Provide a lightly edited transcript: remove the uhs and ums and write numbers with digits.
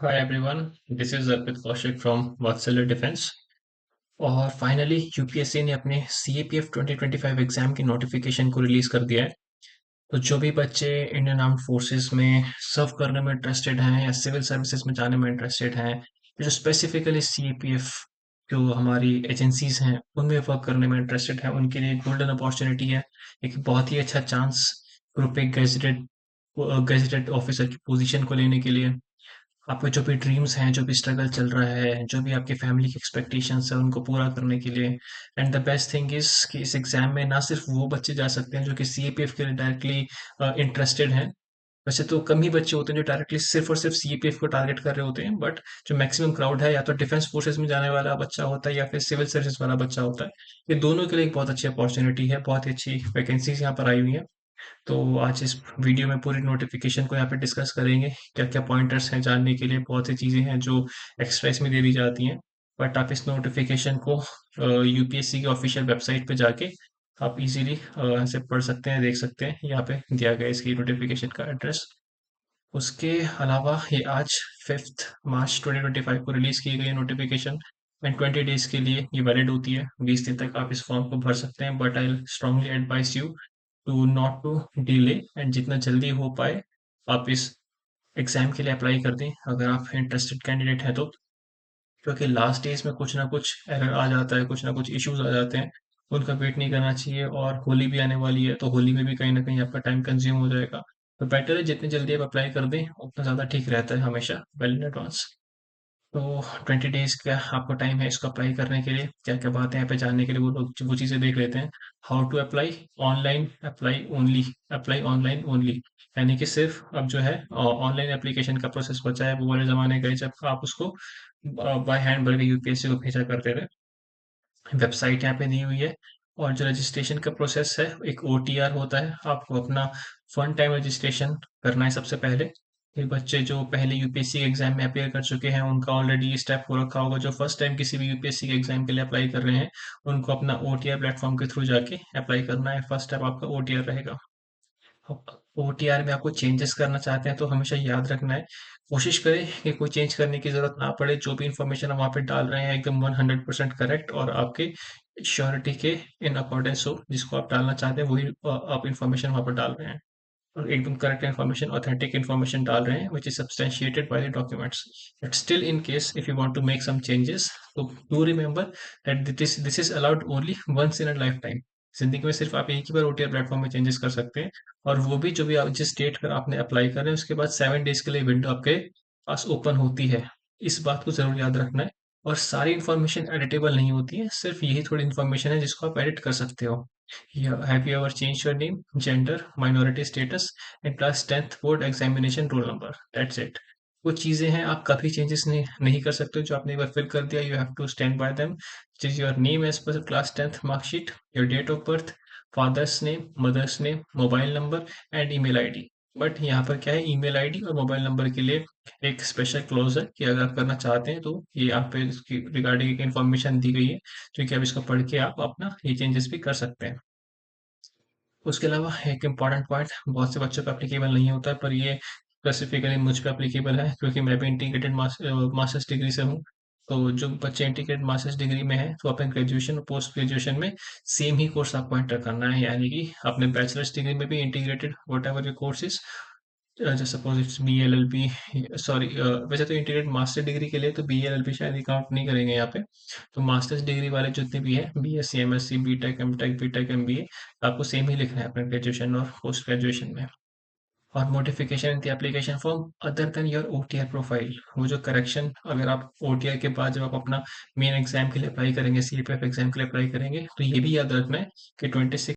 Hi everyone, this is Arpit Kaushik from Vatsala defence. और finally UPSC ने अपने CAPF 2025 exam की नोटिफिकेशन को रिलीज कर दिया है। तो जो भी बच्चे इंडियन आर्म्ड फोर्सेस में सर्व करने में इंटरेस्टेड हैं या सिविल सर्विसेज में जाने में इंटरेस्टेड हैं, जो स्पेसिफिकली सीएपीएफ जो हमारी एजेंसीज हैं उनमें वर्क करने में इंटरेस्टेड हैं, उनके लिए गोल्डन अपॉर्चुनिटी है। एक बहुत ही अच्छा चांस ग्रुप एक गेजेटेड ऑफिसर की पोजीशन को लेने के लिए। आपके जो भी ड्रीम्स हैं, जो भी स्ट्रगल चल रहा है, जो भी आपकी फैमिली की एक्सपेक्टेशंस है, उनको पूरा करने के लिए। And the best thing is कि इस एग्जाम में ना सिर्फ वो बच्चे जा सकते हैं जो कि सीएपीएफ के लिए डायरेक्टली इंटरेस्टेड हैं। वैसे तो कम ही बच्चे होते हैं जो डायरेक्टली सिर्फ और सिर्फ सीएपीएफ को टारगेट कर रहे होते हैं, बट जो मैक्सिमम क्राउड है या तो डिफेंस फोर्सेस में जाने वाला बच्चा होता है या फिर सिविल सर्विस वाला बच्चा होता है। ये दोनों के लिए एक बहुत अच्छी अपॉर्चुनिटी है, बहुत ही अच्छी वैकेंसीज यहाँ पर आई हुई है। तो आज इस वीडियो में पूरी नोटिफिकेशन को यहाँ पे डिस्कस करेंगे। क्या क्या पॉइंटर्स हैं जानने के लिए, बहुत सी चीज़ें हैं जो एक्स्ट्रा इसमें दे दी जाती हैं। बट आप इस नोटिफिकेशन को यूपीएससी की ऑफिशियल वेबसाइट पे जाके आप इजीली से पढ़ सकते हैं, देख सकते हैं। यहाँ पे दिया गया है इसकी नोटिफिकेशन का एड्रेस। उसके अलावा ये आज 5 मार्च 2025 को रिलीज की गई नोटिफिकेशन एंड 20 डेज के लिए ये वैलिड होती है। 20 दिन तक आप इस फॉर्म को भर सकते हैं, but I strongly advise you to not to delay and जितना जल्दी हो पाए आप इस एग्जाम के लिए अप्लाई कर दें अगर आप इंटरेस्टेड कैंडिडेट हैं तो। क्योंकि लास्ट डेज में कुछ ना कुछ एरर आ जाता है, कुछ ना कुछ इश्यूज आ जाते हैं, उनका वेट नहीं करना चाहिए। और होली भी आने वाली है तो होली में भी कहीं ना कहीं आपका टाइम कंज्यूम हो जाएगा। तो बेटर है जितनी जल्दी आप अप्लाई कर दें उतना ज़्यादा ठीक रहता है, हमेशा वेल इन एडवांस। तो 20 डेज का आपको टाइम है इसको अप्लाई करने के लिए। क्या क्या बातें यहाँ पे जानने के लिए वो लोग वो चीज़ें देख लेते हैं। How to apply online, apply only, apply online only. यानी कि सिर्फ अब जो है ऑनलाइन एप्लीकेशन का प्रोसेस बचा है। वो वाले ज़माने गए जब आप उसको बाय हैंड भर के यूपीएससी को भेजा करते थे। वेबसाइट यहाँ पे दी हुई है। और जो रजिस्ट्रेशन का प्रोसेस है, एक ओटीआर होता है। आपको अपना वन टाइम रजिस्ट्रेशन करना है सबसे पहले। ये बच्चे जो पहले यूपीएससी के एग्जाम में अपेयर कर चुके हैं उनका ऑलरेडी ये स्टेप हो रखा होगा। जो फर्स्ट टाइम किसी भी यूपीएससी के एग्जाम के लिए अप्लाई कर रहे हैं उनको अपना ओटीआर प्लेटफॉर्म के थ्रू जाके अप्लाई करना है। फर्स्ट स्टेप आपका ओटीआर रहेगा। ओटीआर में आपको चेंजेस करना चाहते हैं तो हमेशा याद रखना है, कोशिश करें कि कोई चेंज करने की जरूरत ना पड़े। जो भी इंफॉर्मेशन हम वहाँ पे डाल रहे हैं एकदम 100% करेक्ट और आपके श्योरिटी के इन अकॉर्डेंस हो। जिसको आप डालना चाहते हैं वही आप इंफॉर्मेशन वहाँ पर डाल रहे हैं और एकदम करेक्ट इन्फॉर्मेशन, ऑथेंटिक इन्फॉर्मेशन डाल रहे हैं which is substantiated by the documents. But still in case if you want to make some changes, तो do remember that this is allowed only once in a lifetime. जिंदगी में सिर्फ आप एक ही बार ओटीआर प्लेटफॉर्म में changes कर सकते हैं। और वो भी जो भी आप जिस डेट पर आपने अप्लाई कर रहे हैं उसके बाद 7 डेज के लिए विंडो आपके पास ओपन होती है। इस बात को जरूर याद रखना है। और सारी इन्फॉर्मेशन एडिटेबल नहीं होती है, सिर्फ यही थोड़ी इन्फॉर्मेशन है जिसको आप एडिट कर सकते हो। Yeah, have you ever changed your name, gender, minority status, and class 10th board examination roll number? That's it. वो चीजें हैं आप कभी चेंजेस नहीं कर सकते। जो आपने एक बार फिल कर दिया you have to stand by them. It is your name as per class 10th marksheet, your date of birth, father's name, mother's name, mobile number and email ID. But यहाँ पर क्या है, ईमेल आईडी और mobile number के लिए एक special close है कि अगर आप करना चाहते हैं तो ये आप पे इसकी रिगार्डिंग एक इन्फॉर्मेशन दी गई है जो कि आप इसको पढ़ के आप अपना ये चेंजेस भी कर सकते हैं। उसके अलावा एक इम्पॉर्टेंट पॉइंट बहुत से बच्चों पे एप्लीकेबल नहीं होता है, पर ये स्पेसिफिकली मुझ पे एप्लीकेबल है क्योंकि मैं भी इंटीग्रेटेड मास्टर्स डिग्री से हूँ। तो जो बच्चे इंटीग्रेटेड मास्टर्स डिग्री में हैं तो अपने ग्रेजुएशन और पोस्ट ग्रेजुएशन में सेम ही कोर्स आपको एंटर करना है। यानी कि अपने बैचलर्स डिग्री में भी integrated whatever your courses, जैसे suppose it's B L L B, sorry वैसे तो इंटीग्रेटेड मास्टर डिग्री के लिए तो बी एल एल बी शायद काउंट नहीं करेंगे यहाँ पे। तो मास्टर्स डिग्री वाले जितने भी है, B S C, M S C, B tech, M tech, B tech, M B A, आपको सेम ही लिखना है अपने ग्रेजुएशन और पोस्ट ग्रेजुएशन में। और modification in the application form other than your OTR profile. वो जो करेक्शन अगर आप ओटीआर के बाद जब आप अपना मेन एग्जाम के लिए अप्लाई करेंगे, सीपीएफ एग्जाम के लिए अप्लाई करेंगे, तो ये भी याद रखना है कि 26